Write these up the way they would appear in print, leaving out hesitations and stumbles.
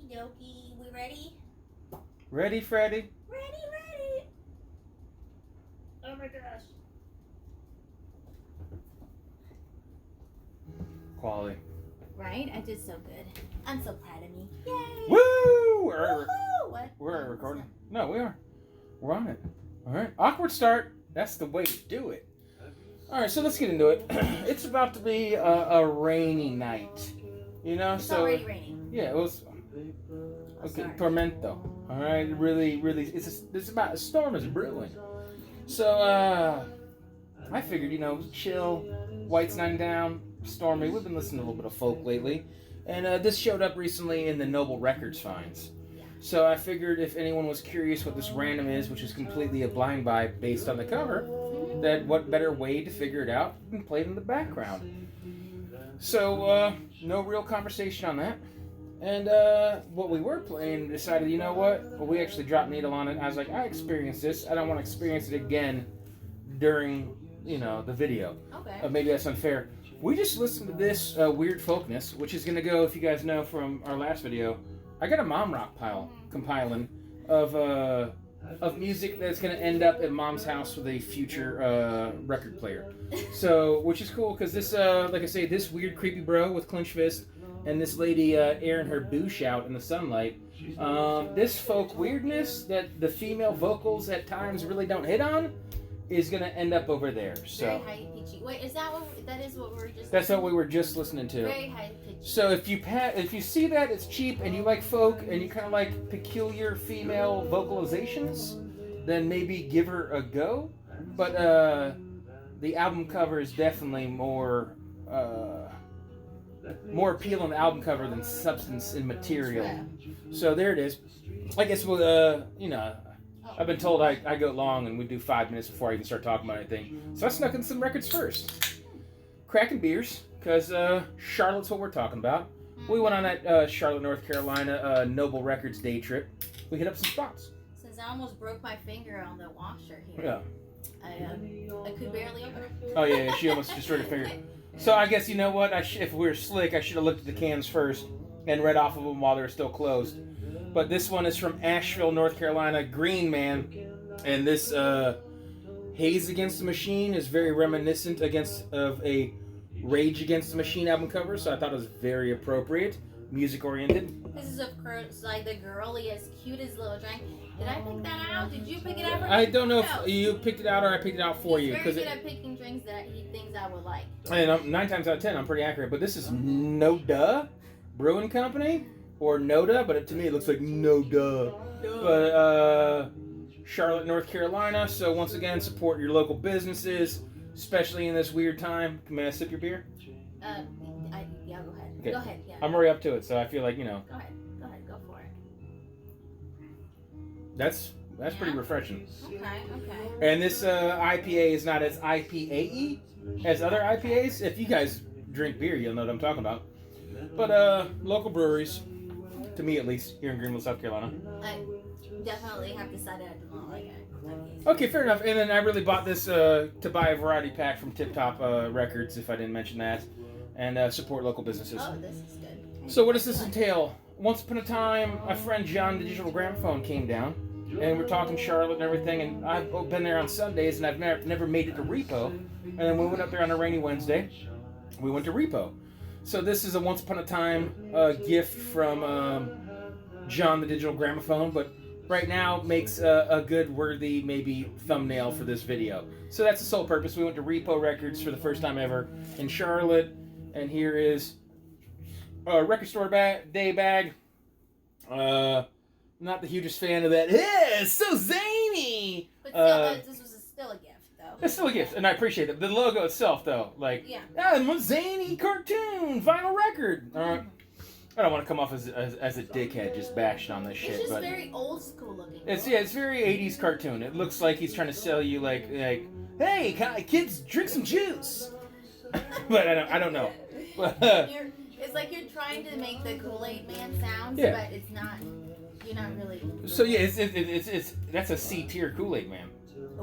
Okie dokie. We ready? Ready, Freddy? Ready. Oh my gosh. Quality. Right? I did so good. I'm so proud of me. Yay! Woo! Woohoo! What? We're recording. No, we are. We're on it. All right. Awkward start. That's the way to do it. All right, so let's get into it. It's about to be a rainy night. You know, It's so already raining. yeah, it was. Okay, Sorry. tormento. All right, really, it's about a storm is brewing. So I figured, chill, white's night down, stormy. We've been listening to a little bit of folk lately, and this showed up recently in the Noble Records finds. So I figured if anyone was curious what this random is, which is completely a blind buy based on the cover, that what better way to figure it out than play it in the background. So no real conversation on that. And what we were playing, decided, you know what? Well, we actually dropped needle on it. I was like, I experienced this. I don't want to experience it again during, the video. Okay. Maybe that's unfair. We just listened to this Weird Folkness, which is going to go, if you guys know from our last video, I got a mom rock pile compiling of music that's going to end up at mom's house with a future record player. So, which is cool, because this, like I say, this weird creepy bro with clenched fist, and this lady airing her boosh out in the sunlight. This folk weirdness that the female vocals at times really don't hit on is going to end up over there. So Very high pitchy. Wait, is that what we were just? That's what we were just listening to. Very high pitchy. So if you see that it's cheap and you like folk and you kind of like peculiar female vocalizations, then maybe give her a go. But the album cover is definitely more appeal on the album cover than substance in material. So there it is. I guess we'll, I've been told I go long and we do 5 minutes before I even start talking about anything. So I snuck in some records first. Cracking beers, because Charlotte's what we're talking about. We went on that Charlotte, North Carolina Noble Records day trip. We hit up some spots. Since I almost broke my finger on the washer here. Yeah. I could barely open it. Oh yeah, she almost destroyed her finger. So I guess you know what? If we were slick, I should have looked at the cans first and read off of them while they're still closed. But this one is from Asheville, North Carolina, Green Man, and this Haze Against the Machine is very reminiscent of a Rage Against the Machine album cover, so I thought it was very appropriate, music oriented. This is of course like the girliest, cutest little drink. Did I pick that out? Did you pick it out? I don't know if you picked it out or I picked it out for you. He's very good at picking drinks that he thinks I would like. And 9 times out of 10, I'm pretty accurate. But this is No Duh Brewing Company, or Noda, but to me it looks like No Duh. But Charlotte, North Carolina. So once again, support your local businesses, especially in this weird time. May I sip your beer? Yeah, go ahead. Okay. Go ahead. Yeah. I'm already up to it, so I feel like Go ahead. Go for it. That's pretty refreshing. Okay. And this IPA is not as IPA-y as other IPAs. If you guys drink beer, you'll know what I'm talking about. But local breweries, to me at least, here in Greenville, South Carolina. I definitely have decided I do not like it. Okay, fair enough. And then I really bought this to buy a variety pack from Tip Top Records, if I didn't mention that, and support local businesses. Oh, this is good. So what does this entail? Once upon a time, a friend John, the Digital Gramophone, came down, and we're talking Charlotte and everything, and I've been there on Sundays, and I've never made it to Repo. And then we went up there on a rainy Wednesday. We went to Repo. So this is a once upon a time gift from John, the Digital Gramophone, but right now makes a good, worthy, maybe thumbnail for this video. So that's the sole purpose. We went to Repo Records for the first time ever in Charlotte, and here is a record store day bag. Not the hugest fan of that. Yeah, it's so zany. But still, this was still a gift, though. It's still a gift, and I appreciate it. The logo itself, though, a zany cartoon vinyl record. I don't want to come off as a dickhead just bashing on this shit. It's just but very old school looking. It's very 80s cartoon. It looks like he's trying to sell you like hey, kids, drink some juice. But I don't know. It's like you're trying to make the Kool-Aid Man sounds, but it's not. You're not really. So yeah, it's that's a C tier Kool-Aid Man,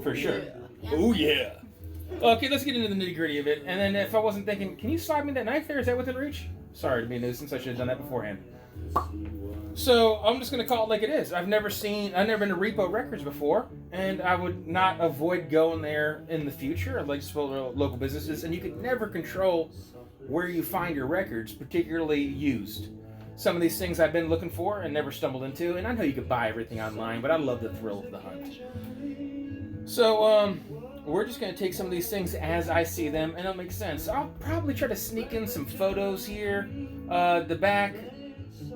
for sure. Yeah. Oh yeah. Okay, let's get into the nitty gritty of it. And then if I wasn't thinking, can you slide me that knife there? Is that within reach? Sorry to be a nuisance. I should have done that beforehand. So I'm just gonna call it like it is. I've never been to Repo Records before, and I would not avoid going there in the future. I'd like to support local businesses, and you can never control where you find your records, particularly used. Some of these things I've been looking for and never stumbled into, and I know you could buy everything online, but I love the thrill of the hunt. So we're just gonna take some of these things as I see them, and it'll make sense. I'll probably try to sneak in some photos here. The back.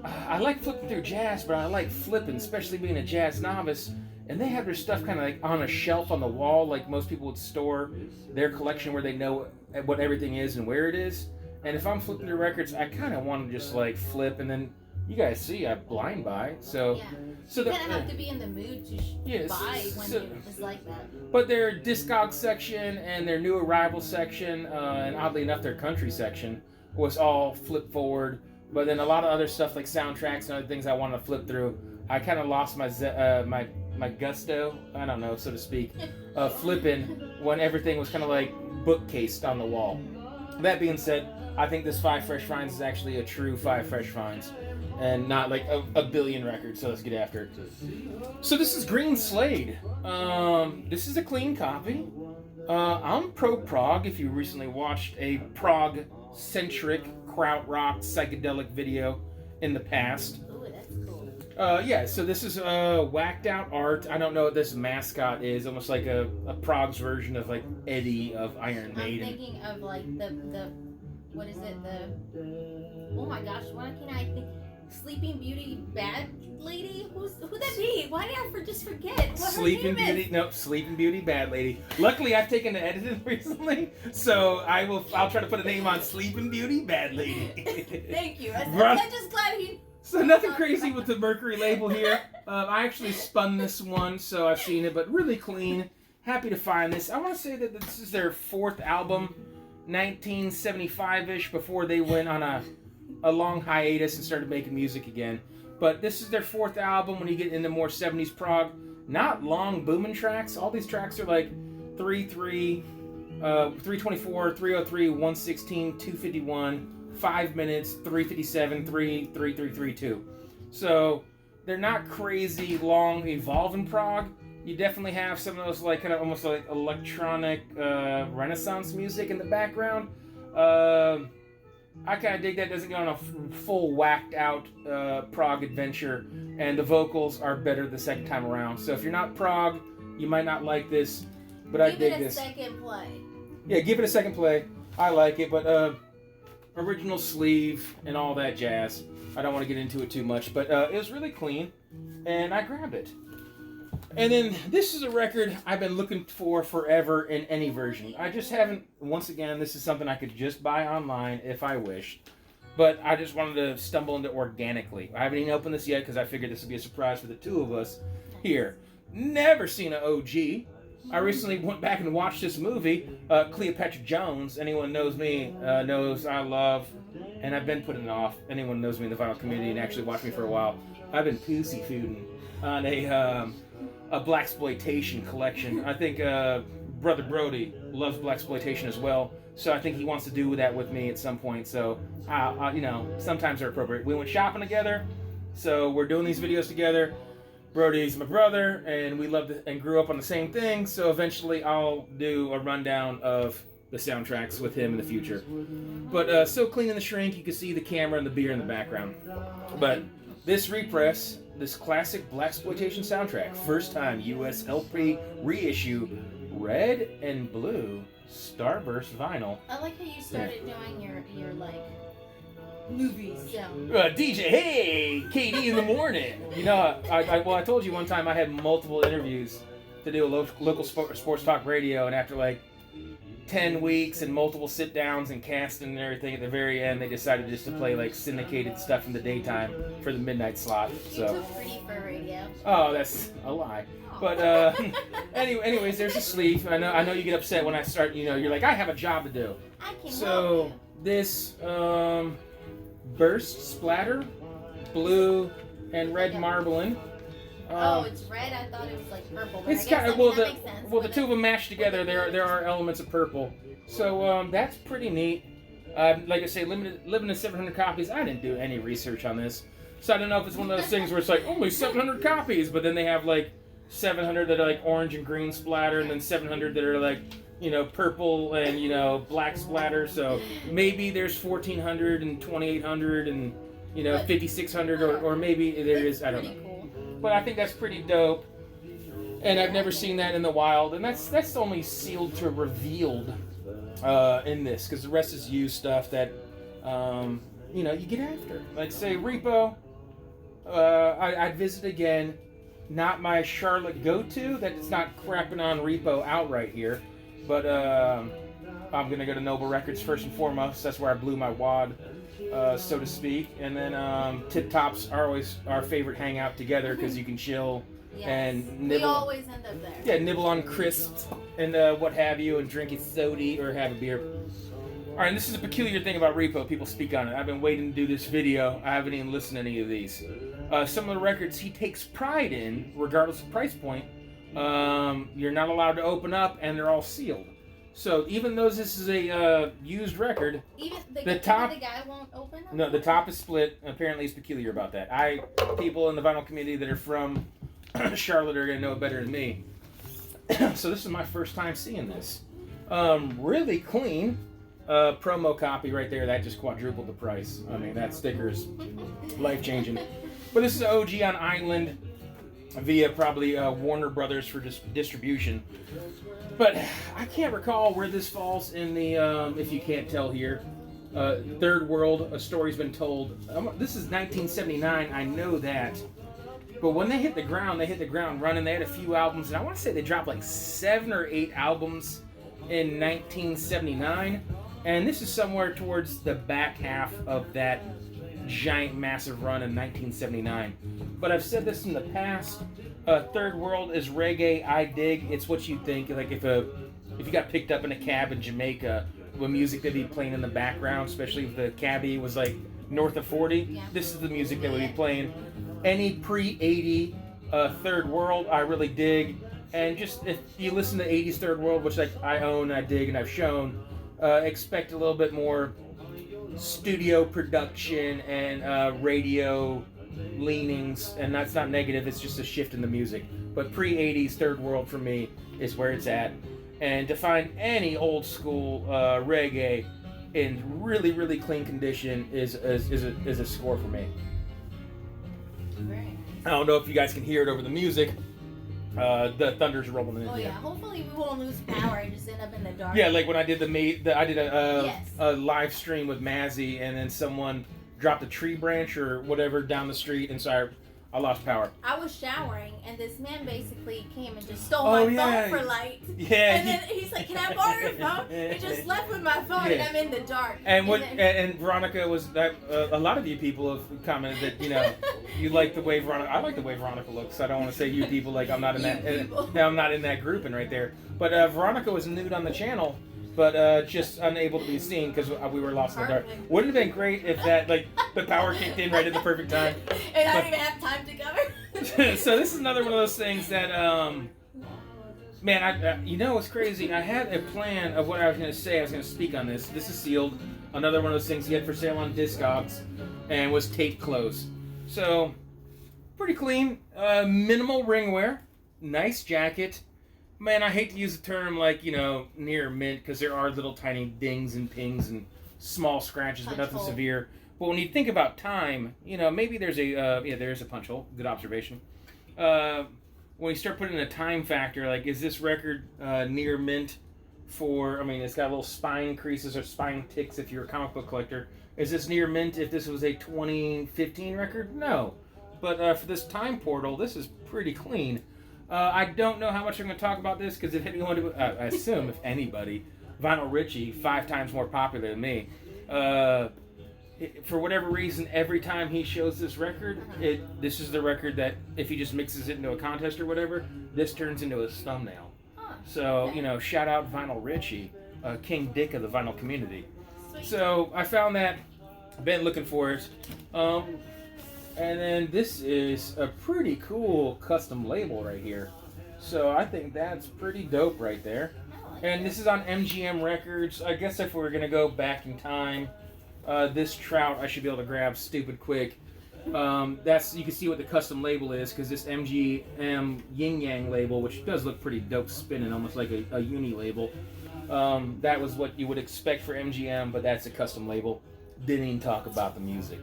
I like flipping through jazz, but I like flipping, especially being a jazz novice. And they have their stuff kind of like on a shelf on the wall, like most people would store their collection where they know what everything is and where it is. And if I'm flipping through records, I kind of want to just like flip, and then you guys see I blind buy. So, yeah. So you kind of have to be in the mood to buy when it's like that. But their Discog section and their new arrival section, and oddly enough, their country section was all flip forward. But then a lot of other stuff like soundtracks and other things I wanted to flip through, I kind of lost my my gusto, I don't know, so to speak, flipping when everything was kind of like bookcased on the wall. That being said, I think this 5 Fresh Finds is actually a true 5 Fresh Finds and not like a billion records, so let's get after it. So this is Greenslade. This is a clean copy. I'm pro prog. If you recently watched a prog-centric krautrock psychedelic video in the past. Ooh, that's cool. Yeah, so this is whacked out art. I don't know what this mascot is. Almost like a prog's version of like Eddie of Iron Maiden. I'm thinking of like the what is it? Oh my gosh, why can't I think? Sleeping Beauty Bad Lady? Who'd that be? Why did I just forget what Sleeping her name Beauty, is? no, Sleeping Beauty Bad Lady. Luckily, I've taken the editing recently, so I'll try to put a name on Sleeping Beauty Bad Lady. Thank you. I'm just glad he. So nothing crazy with the Mercury label here. I actually spun this one, so I've seen it, but really clean. Happy to find this. I want to say that this is their 4th album, 1975-ish, before they went on a long hiatus and started making music again. But this is their 4th album. When you get into more 70s prog, not long booming tracks. All these tracks are like 3/3, 324, 303, 116, 251, 5 minutes, 357, 33332. So they're not crazy long evolving prog. You definitely have some of those like kind of almost like electronic Renaissance music in the background. I kind of dig that. It doesn't go on a full whacked out prog adventure, and the vocals are better the second time around. So if you're not prog, you might not like this, but I dig this. Give it a second play. Yeah, give it a second play. I like it, but original sleeve and all that jazz. I don't want to get into it too much, but it was really clean, and I grabbed it. And then this is a record I've been looking for forever in any version. I just haven't, once again, this is something I could just buy online if I wished. But I just wanted to stumble into organically. I haven't even opened this yet because I figured this would be a surprise for the two of us here. Never seen an OG. I recently went back and watched this movie, Cleopatra Jones. Anyone knows me knows I love, and I've been putting it off. Anyone knows me in the vinyl community and actually watched me for a while. I've been pussyfooting on a Blaxploitation collection. I think Brother Brody loves Blaxploitation as well, so I think he wants to do that with me at some point. So, you know, sometimes they're appropriate. We went shopping together, so we're doing these videos together. Brody's my brother, and we loved it and grew up on the same thing. So eventually, I'll do a rundown of the soundtracks with him in the future. But so clean in the shrink, you can see the camera and the beer in the background. But this repress. This classic Blaxploitation soundtrack, first time US LP reissue, red and blue Starburst vinyl. I like how you started doing your like movies. So. DJ, hey, KD in the morning. You know, I told you one time I had multiple interviews to do a local sports talk radio, and after like 10 weeks and multiple sit downs and casting and everything, at the very end they decided just to play like syndicated stuff in the daytime for the midnight slot. So. You're too pretty for radio. Oh, that's a lie. But anyways, there's a sleeve. I know you get upset when I start. You know, you're like, I have a job to do. I can So help you. this burst splatter, blue and red marbling. Oh, it's red. I thought it was like purple. But It's I guess kind of that makes sense. the two of them mashed together. There are elements of purple. So that's pretty neat. Like I say, limited 700 copies. I didn't do any research on this, so I don't know if it's one of those things where it's like only 700 copies, but then they have like 700 that are like orange and green splatter, and then 700 that are like, you know, purple and, you know, black splatter. So maybe there's 1400 and 2800 and, you know, 5600, or maybe there is, I don't know. Cool. But I think that's pretty dope. And I've never seen that in the wild, and that's only sealed to revealed in this, because the rest is used stuff that you know, you get after. Like say Repo, I'd visit again. Not my Charlotte go-to. That's not crapping on Repo outright here, but I'm gonna go to Noble Records first and foremost. That's where I blew my wad, so to speak. And then Tip Tops are always our favorite hangout together because you can chill. Yes. And nibble. We always end up there. Yeah, nibble on crisps and what have you, and drink a soda or have a beer. All right, and this is a peculiar thing about Repo. People speak on it. I've been waiting to do this video. I haven't even listened to any of these. Some of the records he takes pride in, regardless of price point, you're not allowed to open up, and they're all sealed. So even though this is a used record, even the top, the guy won't open up? No, the top is split. Apparently, he's peculiar about that. People in the vinyl community that are from Charlotte are gonna know better than me. So this is my first time seeing this. Really clean promo copy right there. That just quadrupled the price. I mean, that sticker's life changing. But this is OG on Island via probably Warner Brothers for distribution. But I can't recall where this falls in the, if you can't tell here, Third World, A Story's Been Told. This is 1979, I know that. But when they hit the ground running. They had a few albums, and I want to say they dropped like 7 or 8 albums in 1979. And this is somewhere towards the back half of that giant, massive run in 1979. But I've said this in the past. Third World is reggae I dig. It's what you think. Like if you got picked up in a cab in Jamaica with music they'd be playing in the background, especially if the cabbie was like north of 40, this is the music that would be playing. Any pre-80 Third World, I really dig. And just if you listen to 80s Third World, which I own, I dig, and I've shown, expect a little bit more studio production and radio leanings. And that's not negative, it's just a shift in the music. But pre-80s Third World for me is where it's at. And to find any old school reggae in really, really clean condition is a score for me. I don't know if you guys can hear it over the music. The thunder's rolling in. Oh yeah, hopefully we won't lose power and just end up in the dark. Yeah, like when I did a live stream with Mazzy, and then someone dropped a tree branch or whatever down the street, and so I lost power. I was showering, and this man basically came and just stole my phone for light. Yeah. And then he's like, "Can I borrow your phone?" He just left with my phone, and I'm in the dark. And and Veronica was that. A lot of you people have commented that, you know, you like the way Veronica. I like the way Veronica looks. I don't want to say you people, like I'm not in that. I'm not in that grouping right there. But Veronica was nude on the channel, but just unable to be seen because we were lost in the dark. Wouldn't it have been great if that, like, the power kicked in right at the perfect time? And I don't even have time to cover. So this is another one of those things that, man, you know what's crazy? I had a plan of what I was going to say. I was going to speak on this. This is sealed. Another one of those things you had for sale on Discogs and was taped closed. So, pretty clean. Minimal ringwear. Nice jacket. Man, I hate to use the term like, you know, near mint, because there are little tiny dings and pings and small scratches, but nothing severe. But when you think about time, you know, maybe there's there is a punch hole. Good observation. When you start putting a time factor, like, is this record near mint for, I mean, it's got little spine creases or spine ticks if you're a comic book collector. Is this near mint if this was a 2015 record? No. But for this time portal, this is pretty clean. I don't know how much I'm going to talk about this, because if anyone, I assume if anybody, Vinyl Richie, 5 times more popular than me, for whatever reason, every time he shows this record, this is the record that if he just mixes it into a contest or whatever, this turns into his thumbnail. So, you know, shout out Vinyl Richie, King Dick of the vinyl community. So I found that, been looking for it. And then this is a pretty cool custom label right here. So I think that's pretty dope right there. I like And this is on MGM Records. I guess if we were going to go back in time, this trout I should be able to grab stupid quick. That's, you can see what the custom label is, because this MGM Yin Yang label, which does look pretty dope spinning, almost like a uni label. That was what you would expect for MGM, but that's a custom label. Didn't even talk about the music.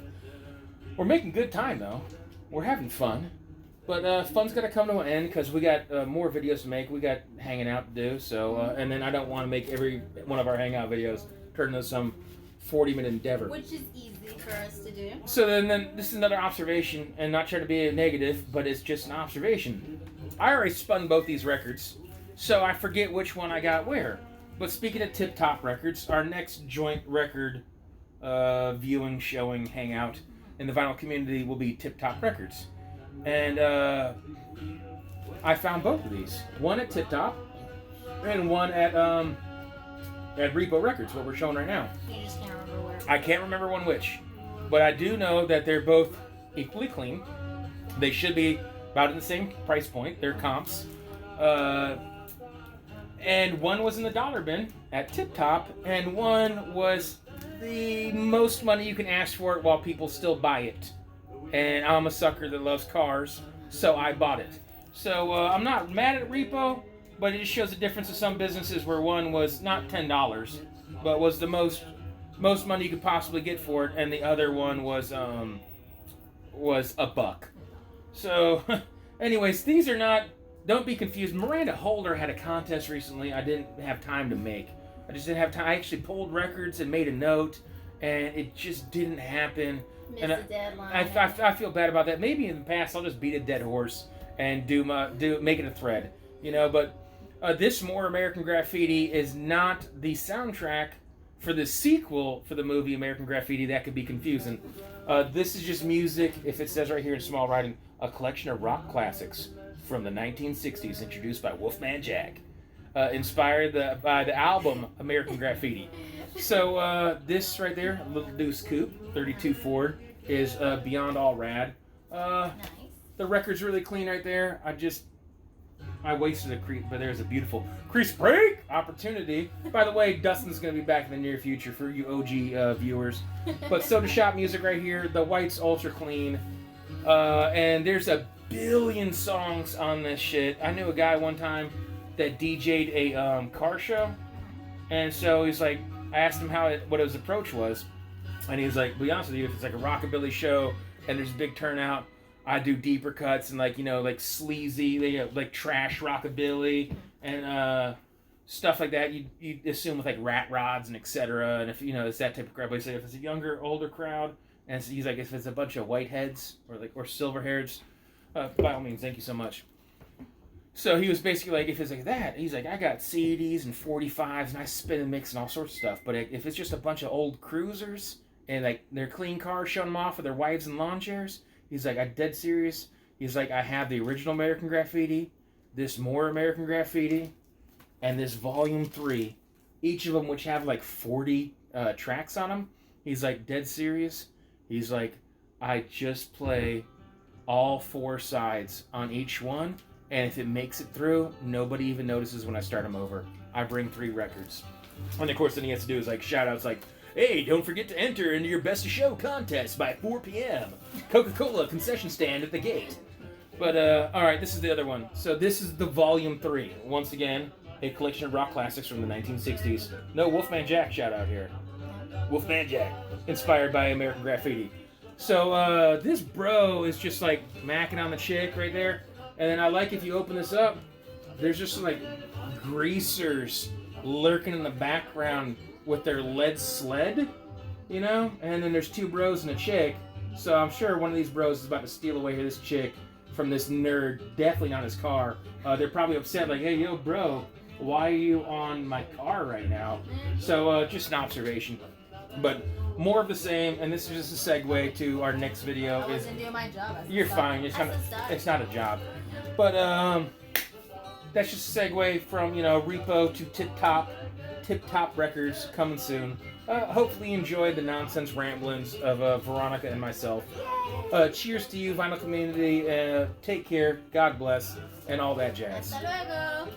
We're making good time though. We're having fun. But fun's got to come to an end because we got more videos to make. We got hanging out to do. So, and then I don't want to make every one of our hangout videos turn into some 40-minute endeavor. Which is easy for us to do. So then this is another observation, and not trying to be a negative, but it's just an observation. I already spun both these records, so I forget which one I got where. But speaking of Tip Top Records, our next joint record viewing, showing, hangout in the vinyl community will be Tip Top Records. And I found both of these. One at Tip Top, and one at Repo Records, what we're showing right now. You just can't remember where. I can't remember one which. But I do know that they're both equally clean. They should be about in the same price point. They're comps. And one was in the dollar bin at Tip Top, and one was the most money you can ask for it while people still buy it. And I'm a sucker that loves cars, so I bought it. So I'm not mad at Repo, but it just shows the difference of some businesses where one was not $10, but was the most money you could possibly get for it, and the other one was $1. So, anyways, these are not. Don't be confused. Miranda Holder had a contest recently. I didn't have time to make. I just didn't have time. I actually pulled records and made a note, and it just didn't happen. Missed And the deadline. I feel bad about that. Maybe in the past I'll just beat a dead horse and make it a thread, you know. But this More American Graffiti is not the soundtrack for the sequel for the movie American Graffiti. That could be confusing. This is just music. If it says right here in small writing, a collection of rock classics from the 1960s, introduced by Wolfman Jack, inspired by the album American Graffiti. So this right there, Little Deuce Coupe, 32 Ford, is beyond all rad. Nice. The record's really clean right there. I wasted a crease, but there's a beautiful crease break opportunity. By the way, Dustin's going to be back in the near future for you OG viewers. But Soda Shop music right here. The white's ultra clean. And there's a billion songs on this shit. I knew a guy one time that DJ'd a car show. And so he's like, I asked him what his approach was. And he was like, to be honest with you, if it's like a rockabilly show and there's a big turnout, I do deeper cuts and like sleazy, like trash rockabilly and stuff like that. You assume with like rat rods and etc. And if it's that type of crowd, but he said if it's a younger, older crowd, and he's like if it's a bunch of whiteheads or silver hairs, by all means, thank you so much. So he was basically like, if it's like that, he's like, I got CDs and 45s and I spin and mix and all sorts of stuff. But if it's just a bunch of old cruisers and like their clean cars showing them off with their wives and lawn chairs. He's like, I'm dead serious. He's like, I have the original American Graffiti, this More American Graffiti, and this Volume 3, each of them which have like 40 tracks on them. He's like, dead serious. He's like, I just play all 4 sides on each one, and if it makes it through, nobody even notices when I start them over. I bring 3 records. And of course, then he has to do is like shout outs like, hey, don't forget to enter into your Best of Show contest by 4 p.m. Coca-Cola concession stand at the gate. But, alright, this is the other one. So this is the Volume 3. Once again, a collection of rock classics from the 1960s. No Wolfman Jack shout out here. Wolfman Jack. Inspired by American Graffiti. So, this bro is just like macking on the chick right there. And then I like if you open this up, there's just some like greasers lurking in the background with their lead sled, and then there's 2 bros and a chick, so I'm sure one of these bros is about to steal away this chick from this nerd, definitely not his car. They're probably upset, like, hey, yo, bro, why are you on my car right now? So, just an observation. But more of the same, and this is just a segue to our next video. I wasn't doing my job. You're fine, it's not a job. But, that's just a segue from, Repo to Tip Top Records coming soon. Hopefully you enjoyed the nonsense ramblings of Veronica and myself. Cheers to you, vinyl community. Take care, God bless, and all that jazz. Hasta luego.